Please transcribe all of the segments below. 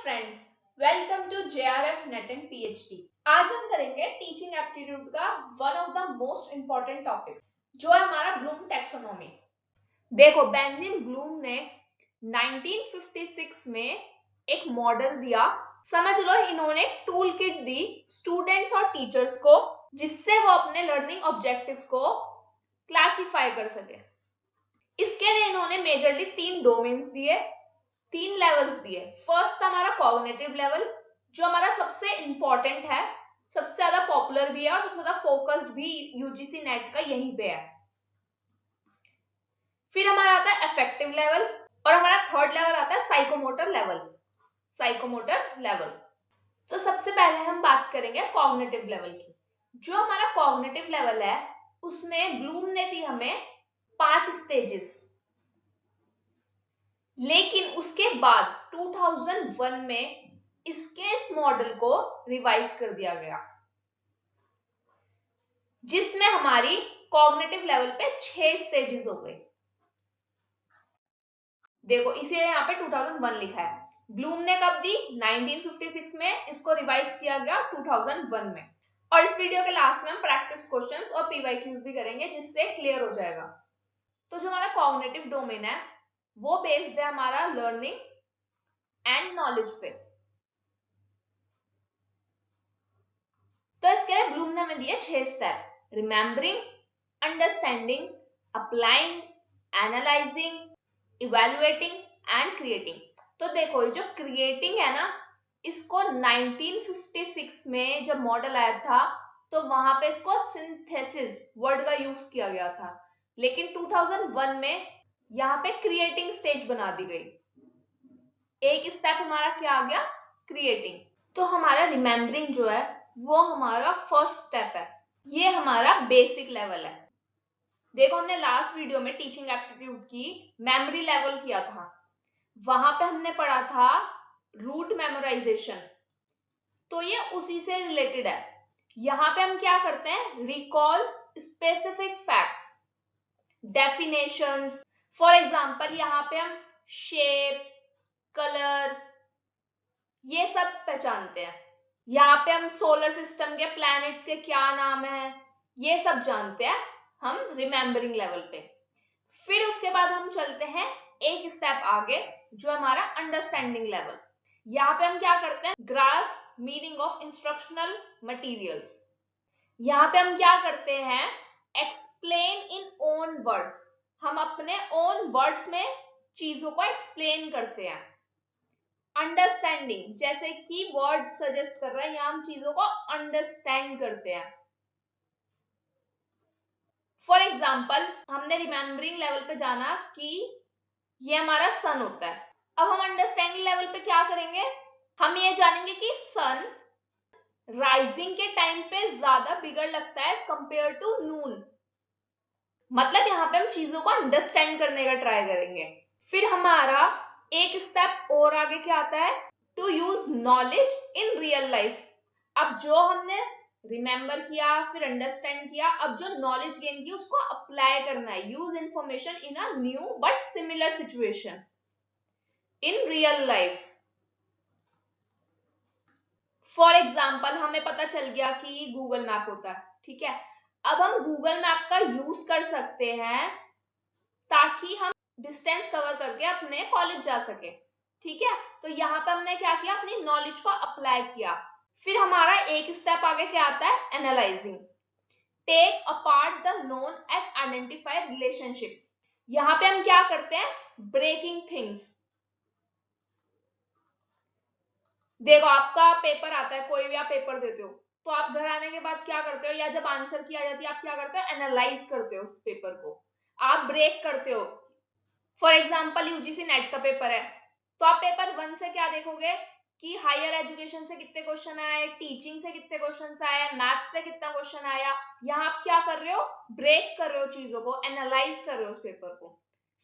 Friends, welcome to JRF net and PhD। आज हम करेंगे टीचिंग एप्टीट्यूड का one of the most important topic जो है हमारा ब्लूम टैक्सोनॉमी। देखो, बेंजामिन ब्लूम ने 1956 में एक मॉडल दिया। समझ लो, इन्होंने एक टूल किट दी स्टूडेंट्स और टीचर्स को, जिससे वो अपने लर्निंग ऑब्जेक्टिव्स को क्लासिफाई कर सके। इसके लिए इन्होंने मेजरली 3 डोमेन्स दिए, 3 लेवल्स दिए। फर्स्ट था हमारा कॉग्निटिव लेवल, जो हमारा सबसे इंपॉर्टेंट है, सबसे ज्यादा पॉपुलर भी है और सबसे ज्यादा फोकस्ड भी यूजीसी नेट का यहीं पे है। फिर हमारा आता है अफेक्टिव लेवल और हमारा थर्ड लेवल आता है साइकोमोटर लेवल। Psychomotor level. तो सबसे पहले हम बात करेंगे कॉग्निटिव लेवल की। जो हमारा कॉग्निटिव लेवल है उसमें ब्लूम ने दी हमें 5 स्टेजेस, लेकिन उसके बाद 2001 में इस मॉडल को रिवाइज कर दिया गया, जिसमें हमारी कॉग्निटिव लेवल पे 6 स्टेजेस हो गए। देखो, इसे यहाँ पे 2001 लिखा है। ब्लूम ने कब दी? 1956 में। इसको रिवाइज किया गया 2001 में। और इस वीडियो के लास्ट में हम प्रैक्टिस क्वेश्चंस और पीवाईक्यूज भी करेंगे, जिससे क्लियर हो जाएगा। तो जो हमारा कॉग्निटिव डोमेन है वो बेस्ड है हमारा लर्निंग एंड नॉलेज पे। तो इसके ब्लूम ने हमें दिए 6 steps: remembering, understanding, applying, analysing, evaluating and creating. तो देखो, जो क्रिएटिंग है ना, इसको 1956 में जब मॉडल आया था तो वहां पे इसको सिंथेसिस वर्ड का यूज किया गया था, लेकिन 2001 में यहाँ पे क्रिएटिंग स्टेज बना दी गई। एक स्टेप हमारा क्या आ गया? क्रिएटिंग। तो हमारा रिमेम्बरिंग जो है वो हमारा फर्स्ट स्टेप है। ये हमारा बेसिक लेवल है। देखो, हमने लास्ट वीडियो में टीचिंग एप्टीट्यूड की मेमोरी लेवल किया था। वहां पे हमने पढ़ा था रूट मेमोराइजेशन, तो ये उसी से रिलेटेड है। यहाँ पे हम क्या करते हैं? Recalls specific facts, definitions. For example, यहाँ पे हम शेप, कलर, ये सब पहचानते हैं। यहाँ पे हम सोलर सिस्टम के प्लैनेट्स के क्या नाम है, ये सब जानते हैं हम रिमेम्बरिंग लेवल पे। फिर उसके बाद हम चलते हैं एक स्टेप आगे, जो हमारा अंडरस्टैंडिंग लेवल। यहाँ पे हम क्या करते हैं? Grasp meaning of instructional materials. यहाँ पे हम क्या करते हैं? Explain in own words. हम अपने ओन वर्ड्स में चीजों को एक्सप्लेन करते हैं। अंडरस्टैंडिंग, जैसे कि वर्ड सजेस्ट कर रहा है, यहाँ हम चीजों को अंडरस्टैंड करते हैं। फॉर एग्जाम्पल, हमने रिमेम्बरिंग लेवल पे जाना कि ये हमारा सन होता है। अब हम अंडरस्टैंडिंग लेवल पे क्या करेंगे? हम ये जानेंगे कि सन राइजिंग के टाइम पे ज्यादा बिगड़ लगता है एज कंपेयर टू नून। मतलब यहाँ पे हम चीजों को अंडरस्टैंड करने का ट्राई करेंगे। फिर हमारा एक स्टेप और आगे क्या आता है? To use knowledge in real life. अब जो हमने रिमेंबर किया, फिर अंडरस्टैंड किया, अब जो नॉलेज गेन की उसको अप्लाई करना है। Use information in a new but similar situation in real life. For example, हमें पता चल गया कि गूगल मैप होता है, ठीक है। अब हम गूगल मैप का यूज कर सकते हैं ताकि हम डिस्टेंस कवर करके अपने कॉलेज जा सके, ठीक है। तो यहाँ पे हमने क्या किया? अपनी नॉलेज को अप्लाई किया। फिर हमारा एक स्टेप आगे क्या आता है? Analysing. Take apart the known and identify relationships. यहाँ पे हम क्या करते हैं? Breaking things. देखो, आपका पेपर आता है, कोई भी आप पेपर देते हो, तो आप घर आने के बाद क्या करते हो? या जब आंसर की आ जाती है, आप क्या करते हो? एनालाइज करते हो उस पेपर को, आप ब्रेक करते हो। फॉर एग्जाम्पल, यूजीसी नेट का पेपर है, तो आप पेपर 1 से क्या देखोगे कि हायर एजुकेशन से कितने क्वेश्चन आए, टीचिंग से कितने क्वेश्चन आए, मैथ से कितना क्वेश्चन आया। यहाँ आप क्या कर रहे हो? ब्रेक कर रहे हो चीजों को, एनालाइज कर रहे हो उस पेपर को।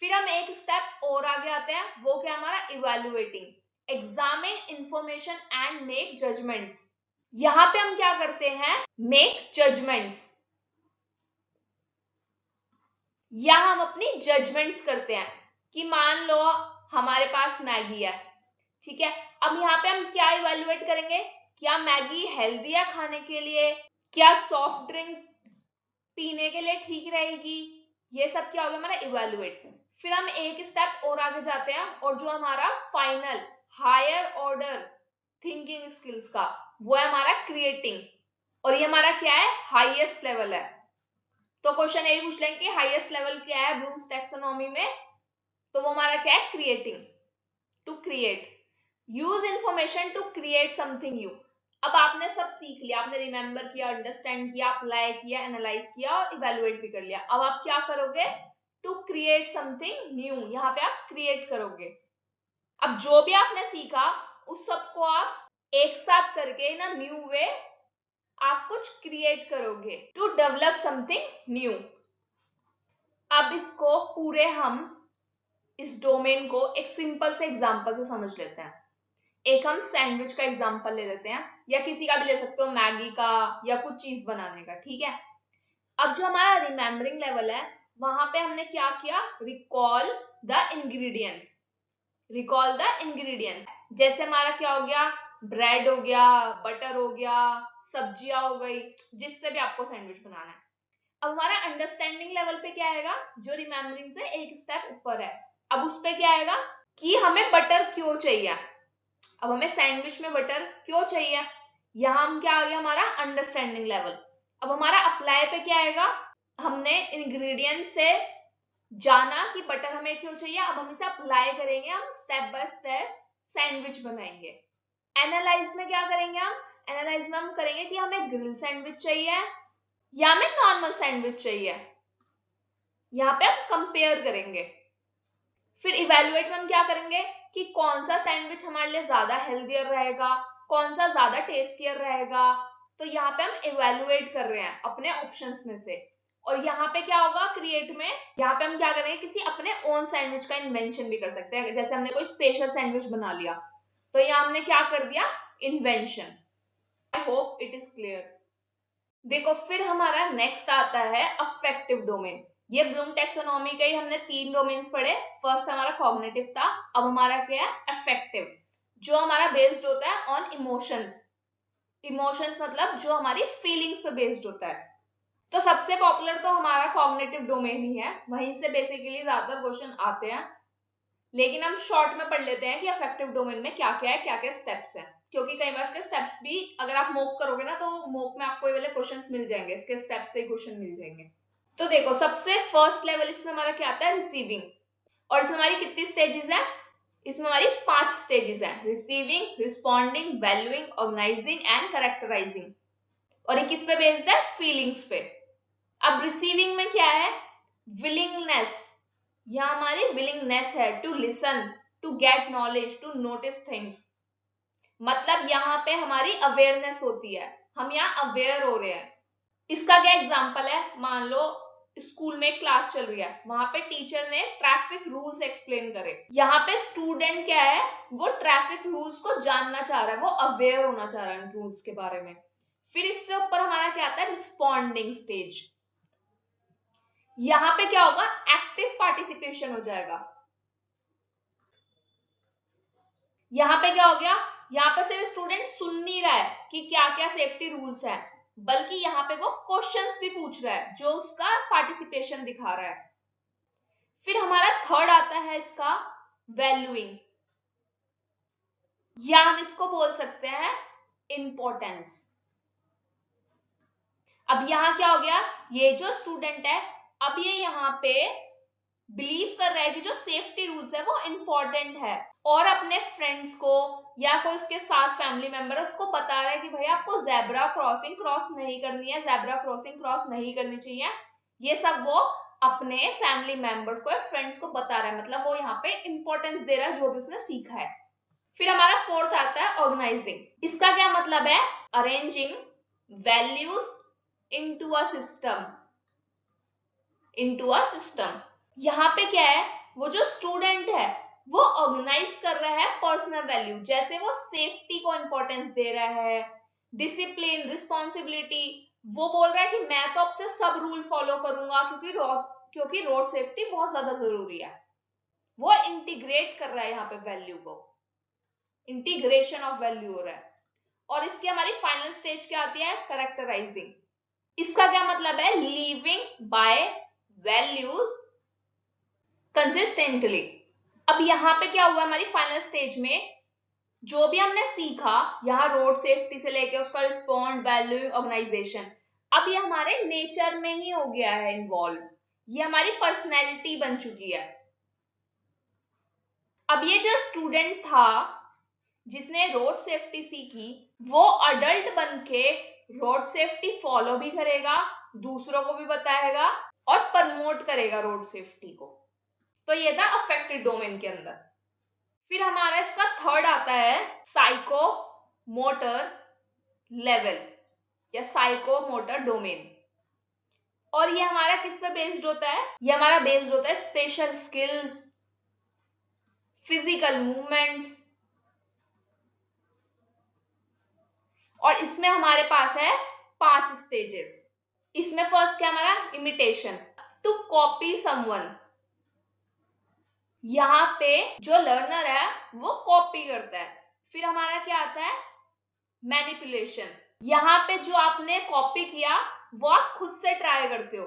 फिर हम एक स्टेप और आगे आते हैं, वो क्या? हमारा evaluating. Examine information and make judgements. यहाँ पे हम क्या करते हैं? मेक जजमेंट्स, या हम अपनी जजमेंट्स करते हैं कि मान लो हमारे पास मैगी है, ठीक है। अब यहाँ पे हम क्या इवेल्युएट करेंगे, क्या मैगी हेल्दी है खाने के लिए, क्या सॉफ्ट ड्रिंक पीने के लिए ठीक रहेगी, ये सब क्या हो गया हमारा इवेल्युएट। फिर हम एक स्टेप और आगे जाते हैं और जो हमारा final higher order thinking skills का वो है हमारा क्रिएटिंग, और ये हमारा क्या है, हाईएस्ट लेवल है। तो क्वेश्चन ये पूछ लेंगे कि हाईएस्ट लेवल क्या है ब्लूम्स टैक्सोनॉमी में, तो वो हमारा क्या है, creating, to create, use information to create something new. अब आपने सब सीख लिया, आपने रिमेंबर किया, अंडरस्टैंड किया, अप्लाई किया, एनालाइज किया और इवेलुएट भी कर लिया। अब आप क्या करोगे, टू क्रिएट समथिंग न्यू, यहाँ पे आप क्रिएट करोगे। अब जो भी आपने सीखा उस सबको आप एक साथ करके इन अ न्यू वे आप कुछ क्रिएट करोगे, टू डेवलप समथिंग न्यू। अब इसको पूरे हम इस डोमेन को एक सिंपल से एग्जांपल से समझ लेते हैं। एक हम सैंडविच का एग्जांपल ले लेते हैं, या किसी का भी ले सकते हो, मैगी का या कुछ चीज बनाने का, ठीक है। अब जो हमारा रिमेम्बरिंग लेवल है वहां पे हमने क्या किया, recall the ingredients, recall the ingredients. जैसे हमारा क्या हो गया, ब्रेड हो गया, बटर हो गया, सब्जियां हो गई, जिससे भी आपको सैंडविच बनाना है। अब हमारा अंडरस्टैंडिंग लेवल पे क्या आएगा, जो रिमेम्बरिंग से एक स्टेप ऊपर है। अब उस पे क्या आएगा कि हमें बटर क्यों चाहिए, अब हमें सैंडविच में बटर क्यों चाहिए, यहां हम क्या आ गया हमारा अंडरस्टैंडिंग लेवल। अब हमारा अप्लाई पे क्या आएगा, हमने इंग्रेडिएंट से जाना कि बटर हमें क्यों चाहिए, अब हम इसे अप्लाई करेंगे, हम स्टेप बाय स्टेप सैंडविच बनाएंगे। एनालाइज में क्या करेंगे, हम एनालाइज में हम करेंगे कि हमें ग्रिल सैंडविच चाहिए या हमें नॉर्मल सैंडविच चाहिए, यहाँ पे हम कंपेयर करेंगे। फिर इवेलुएट में हम क्या करेंगे कि कौन सा सैंडविच हमारे लिए ज्यादा हेल्दियर रहेगा, कौन सा ज्यादा टेस्टियर रहेगा। तो यहाँ पे हम इवेलुएट कर रहे हैं अपने ऑप्शंस में से। और यहाँ पे क्या होगा क्रिएट में, यहाँ पे हम क्या करेंगे, किसी अपने ओन सैंडविच का इन्वेंशन भी कर सकते हैं। जैसे हमने कोई स्पेशल सैंडविच बना लिया तो यहाँ हमने क्या कर दिया, invention. I hope it is clear. देखो फिर हमारा नेक्स्ट आता है अफेक्टिव डोमेन। ये ब्लूम टैक्सोनॉमी के ही हमने 3 डोमेन्स पढ़े। फर्स्ट हमारा कॉग्निटिव था, अब हमारा क्या है अफेक्टिव, जो हमारा बेस्ड होता है ऑन इमोशंस। इमोशंस मतलब जो हमारी फीलिंग्स पे बेस्ड होता है। तो सबसे पॉपुलर तो हमारा कॉग्निटिव डोमेन ही है, वहीं से बेसिकली ज्यादातर क्वेश्चन आते हैं। लेकिन हम शॉर्ट में पढ़ लेते हैं कि अफेक्टिव डोमेन में क्या क्या है, क्या क्या स्टेप्स हैं, क्योंकि कई बार इसके स्टेप्स भी अगर आप मोक करोगे ना तो मोक में आपको ये वाले क्वेश्चंस मिल जाएंगे, इसके स्टेप्स से क्वेश्चन मिल जाएंगे। तो देखो सबसे फर्स्ट लेवल इसमें हमारा क्या आता है, रिसीविंग। और इसमें हमारी कितनी स्टेजेस है, इसमें हमारी 5 स्टेजेस है, receiving, responding, valuing, organising and characterising. और ये किस पे बेस्ड है, फीलिंग्स पे। अब रिसीविंग में क्या है, विलिंगनेस, यहाँ हमारी विलिंगनेस है to listen, to get knowledge, to notice things. मतलब यहाँ पे हमारी अवेयरनेस होती है, हम यहाँ अवेयर हो रहे हैं। इसका क्या एग्जांपल है, मान लो स्कूल में क्लास चल रही है, वहां पे टीचर ने ट्रैफिक रूल्स एक्सप्लेन करे, यहाँ पे स्टूडेंट क्या है, वो ट्रैफिक रूल्स को जानना चाह रहा है, वो अवेयर होना चाह रहा है रूल्स के बारे में। फिर इससे ऊपर हमारा क्या आता है, रिस्पॉन्डिंग स्टेज। यहाँ पे क्या होगा, एक्टिव पार्टिसिपेशन हो जाएगा। यहाँ पे क्या हो गया, यहाँ पे सिर्फ स्टूडेंट सुन नहीं रहा है कि क्या क्या सेफ्टी रूल्स है, बल्कि यहाँ पे वो क्वेश्चंस भी पूछ रहा है जो उसका पार्टिसिपेशन दिखा रहा है। फिर हमारा थर्ड आता है इसका वैल्यूइंग, या हम इसको बोल सकते हैं इंपॉर्टेंस। अब यहाँ क्या हो गया, ये जो स्टूडेंट है अब ये यहाँ पे बिलीव कर रहा है कि जो सेफ्टी रूल्स है वो इंपॉर्टेंट है, और अपने फ्रेंड्स को या कोई उसके साथ फैमिली मेंबर उसको बता रहा है कि भाई आपको जेब्रा क्रॉसिंग क्रॉस नहीं करनी है, जेब्रा क्रॉसिंग क्रॉस नहीं करनी चाहिए। ये सब वो अपने फैमिली मेंबर्स को, फ्रेंड्स को बता रहा है, मतलब वो यहाँ पे इंपॉर्टेंस दे रहा है जो भी उसने सीखा है। फिर हमारा फोर्थ आता है ऑर्गेनाइजिंग। इसका क्या मतलब है, arranging values into a system, into a system. यहाँ पे क्या है, वो जो स्टूडेंट है वो ऑर्गेनाइज कर रहा है पर्सनल वैल्यू, जैसे वो सेफ्टी को इंपॉर्टेंस दे रहा है, डिसिप्लिन, रिस्पॉन्सिबिलिटी। वो बोल रहा है कि मैं तो अब से सब रूल फॉलो करूंगा क्योंकि रोड सेफ्टी बहुत ज्यादा जरूरी है। वो इंटीग्रेट कर रहा है यहाँ पे वैल्यू को। इंटीग्रेशन ऑफ वैल्यू हो रहा है। और इसकी हमारी फाइनल स्टेज क्या आती है, करेक्टराइजिंग। इसका क्या मतलब है, लीविंग बाय वैल्यूज कंसिस्टेंटली। अब यहां पे क्या हुआ हमारी फाइनल स्टेज में, जो भी हमने सीखा यहाँ रोड सेफ्टी से लेके उसका रिस्पॉन्ड, वैल्यू, ऑर्गेनाइजेशन, अब ये हमारे नेचर में ही हो गया है इन्वॉल्व, ये हमारी पर्सनैलिटी बन चुकी है। अब ये जो स्टूडेंट था जिसने रोड सेफ्टी सीखी, वो अडल्ट बन के रोड सेफ्टी फॉलो भी करेगा, दूसरों को भी बताएगा और प्रमोट करेगा रोड सेफ्टी को। तो ये था अफेक्टेड डोमेन के अंदर। फिर हमारा इसका थर्ड आता है साइको मोटर लेवल या साइको मोटर डोमेन। और ये हमारा किस पे बेस्ड होता है, ये हमारा बेस्ड होता है स्पेशल स्किल्स, फिजिकल मूवमेंट्स। और इसमें हमारे पास है 5 स्टेजेस। इसमें फर्स्ट क्या हमारा, इमिटेशन, टू कॉपी समवन। यहाँ पे जो लर्नर है वो कॉपी करता है। फिर हमारा क्या आता है, मैनिपुलेशन, यहाँ पे जो आपने कॉपी किया वो आप खुद से ट्राई करते हो,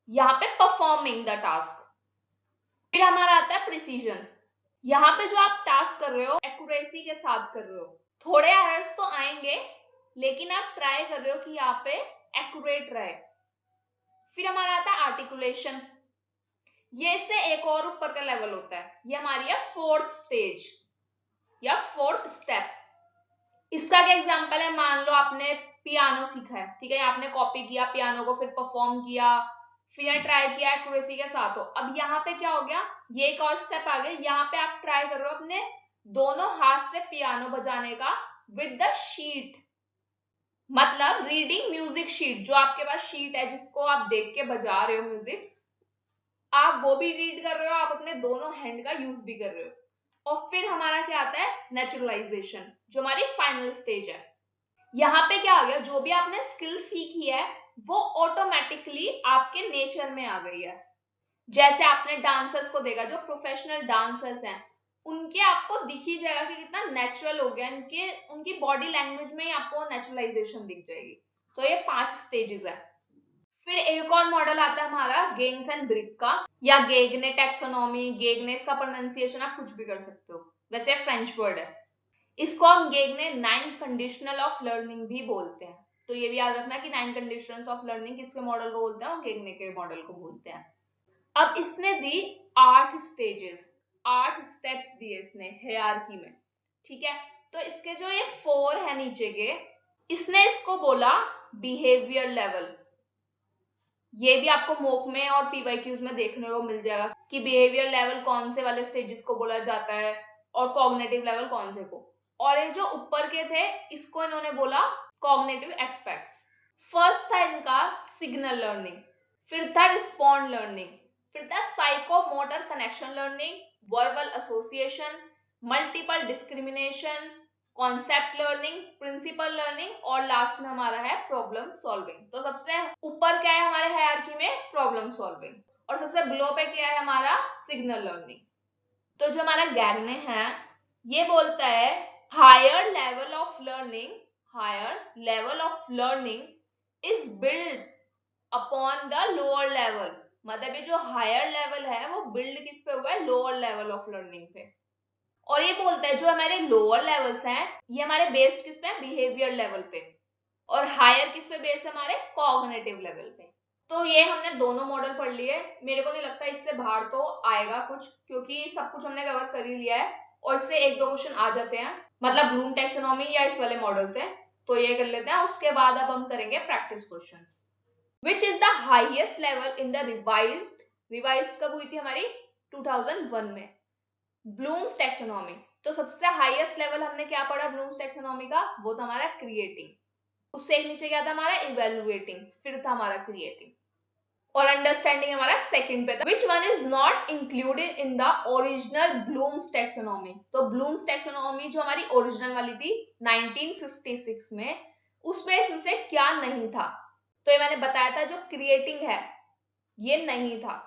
यहाँ पे परफॉर्मिंग द टास्क। फिर हमारा आता है प्रिसीजन, यहाँ पे जो आप टास्क कर रहे हो एक्यूरेसी के साथ कर रहे हो, थोड़े एरर्स तो आएंगे लेकिन आप ट्राई कर रहे हो कि यहाँ पे एक्यूरेट रहे। फिर हमारा आता है आर्टिकुलेशन, ये इससे एक और ऊपर का लेवल होता है, ये हमारी है 4th स्टेज या 4th स्टेप। इसका क्या एग्जांपल है, मान लो आपने पियानो सीखा है, ठीक है, आपने कॉपी किया पियानो को, फिर परफॉर्म किया, फिर ट्राई किया एक्यूरेसी के साथ हो। अब यहाँ पे क्या हो गया, ये एक और स्टेप आ गया, यहाँ पे आप ट्राई कर रहे हो अपने दोनों हाथ से पियानो बजाने का विद द शीट, मतलब रीडिंग म्यूजिक शीट, जो आपके पास शीट है जिसको आप देख के बजा रहे हो म्यूजिक, आप वो भी रीड कर रहे हो, आप अपने दोनों हैंड का यूज भी कर रहे हो। और फिर हमारा क्या आता है, नेचुरलाइजेशन, जो हमारी फाइनल स्टेज है। यहाँ पे क्या आ गया, जो भी आपने स्किल सीखी है वो ऑटोमेटिकली आपके नेचर में आ गई है। जैसे आपने डांसर्स को देखा, जो प्रोफेशनल डांसर्स हैं उनके आपको दिख ही जाएगा कि कितना नेचुरल हो गया, उनकी बॉडी लैंग्वेज में ही आपको नेचुरलाइजेशन दिख जाएगी। तो ये 5 स्टेजेस है। फिर एक और मॉडल आता है हमारा गेग्स एंड ब्रिक का, या गेगने टैक्सोनॉमी, गेगने इसका प्रोनाउंसिएशन आप कुछ भी कर सकते हो, वैसे फ्रेंच वर्ड है। इसको हम गेगने 9 कंडीशनल ऑफ लर्निंग भी बोलते हैं। तो ये भी याद रखना कि 9 कंडीशंस ऑफ लर्निंग किसके मॉडल को बोलते हैं, और गेगने के मॉडल को बोलते हैं। अब इसने दी 8 स्टेजेस, 8 स्टेप्स दिए इसने हायरार्की में, ठीक है। तो इसके जो ये 4 है नीचे के, इसने इसको बोला बिहेवियर लेवल। ये भी आपको मोक में और पीवाईक्यूज में देखने को मिल जाएगा कि बिहेवियर लेवल कौन से वाले स्टेजेस को बोला जाता है और कॉग्निटिव लेवल कौन से को। और ये जो ऊपर के थे इसको इन्होंने बोला कॉग्निटिव एस्पेक्ट्स। फर्स्ट था इनका सिग्नल लर्निंग, फिर था रिस्पॉन्ड लर्निंग, फिर था psychomotor connection learning, verbal association, multiple discrimination, concept learning, principle learning, और लास्ट में हमारा है प्रॉब्लम सॉल्विंग। तो सबसे ऊपर क्या है हमारे हायरार्की में, प्रॉब्लम सॉल्विंग, और सबसे बिलो पे क्या है हमारा, सिग्नल लर्निंग। तो जो हमारा गैग्ने है ये बोलता है higher level of learning, higher level of learning is build upon the lower level. मतलब ये जो हायर लेवल है वो बिल्ड किस पे हुआ है, लोअर लेवल ऑफ लर्निंग पे। और ये बोलता है जो हमारे लोअर लेवल्स हैं ये हमारे बेस्ड किस पे, बिहेवियर लेवल पे, और हायर किस पे बेस्ड, हमारे कॉग्निटिव लेवल पे। तो ये हमने दोनों मॉडल पढ़ लिए, मेरे को नहीं लगता इससे बाहर तो आएगा कुछ, क्योंकि सब कुछ हमने कवर कर ही लिया है, और इससे 1-2 क्वेश्चन आ जाते हैं, मतलब ब्लूम टैक्सोनॉमी या इस वाले मॉडल से। तो ये कर लेते हैं, उसके बाद अब हम करेंगे practice questions. Which is the highest level in the revised कब हुई थी हमारी, 2001 में, ब्लूम्स टैक्सोनॉमी। तो सबसे हाईएस्ट लेवल हमने क्या पढ़ा ब्लूम्स टैक्सोनॉमी का, वो था हमारा क्रिएटिंग। उससे एक नीचे क्या था हमारा, इवेल्युएटिंग, फिर था हमारा क्रिएटिंग, और अंडरस्टैंडिंग हमारा सेकंड पे था। Which one is not included in the original Bloom's taxonomy. तो ब्लूम्स टैक्सोनॉमी जो हमारी ओरिजिनल वाली थी 1956 में, उसमें इसमें से क्या नहीं था, तो ये मैंने बताया था, जो क्रिएटिंग है ये नहीं था।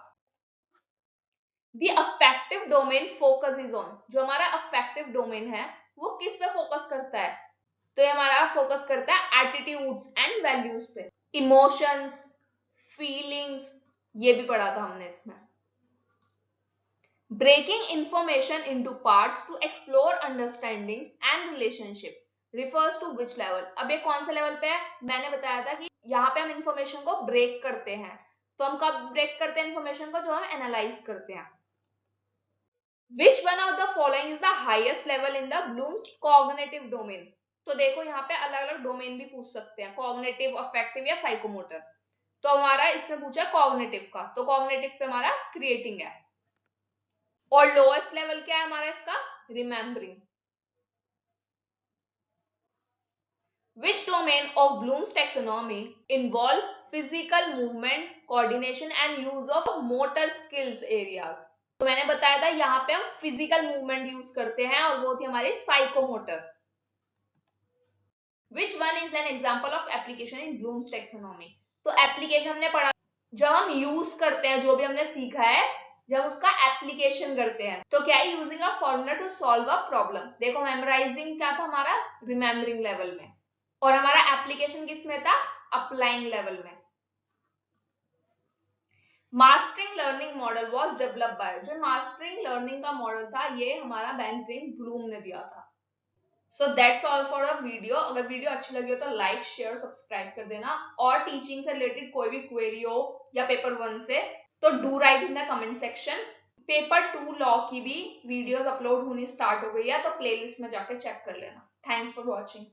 The affective domain focus is on, जो हमारा affective domain है वो किस पे फोकस करता है? तो ये हमारा फोकस करता है एटीट्यूड्स एंड वैल्यूज पे, इमोशंस, फीलिंग्स, ये भी पढ़ा था हमने इसमें। Breaking information into parts to explore understandings and relationship refers to which level. अब ये कौन से लेवल पे है? मैंने बताया था कि यहाँ पे हम इंफॉर्मेशन को ब्रेक करते हैं। तो हम कब ब्रेक करते हैं इंफॉर्मेशन को? जो हम एनालाइज करते हैं। Which one of the following is the highest level in the Bloom's cognitive domain? तो देखो यहाँ पे अलग अलग डोमेन भी पूछ सकते हैं, कॉग्निटिव, अफेक्टिव या साइकोमोटर। तो हमारा इसने पूछा कॉग्निटिव का, तो कॉग्निटिव पे हमारा क्रिएटिंग है। और लोएस्ट लेवल क्या है हमारा इसका? Remembering. Which domain of Bloom's taxonomy involves physical movement, coordination and use of motor skills areas? तो मैंने बताया था यहाँ पे हम फिजिकल मूवमेंट यूज करते हैं और वो थी हमारी psychomotor. Which one is an example of application in Bloom's taxonomy? तो एप्लीकेशन हमने पढ़ा, जब हम यूज करते हैं जो भी हमने सीखा है, जब उसका एप्लीकेशन करते हैं तो क्या है? Using a formula to solve a problem. देखो मेमोराइजिंग क्या था हमारा? रिमेम्बरिंग लेवल में, और हमारा एप्लीकेशन किस में था? अप्लाइंग लेवल में। Mastering learning model was developed by, जो मास्टरिंग लर्निंग का मॉडल था ये हमारा बेंजामिन ब्लूम ने दिया था। So that's all for the video. अगर वीडियो अच्छी लगी हो तो लाइक, शेयर, सब्सक्राइब कर देना। और टीचिंग से रिलेटेड कोई भी क्वेरी हो या पेपर 1 से, तो do right in the comment section. Paper 2 law की भी वीडियोस अपलोड होनी स्टार्ट हो गई है, तो प्लेलिस्ट में जाके चेक कर लेना। Thanks for watching.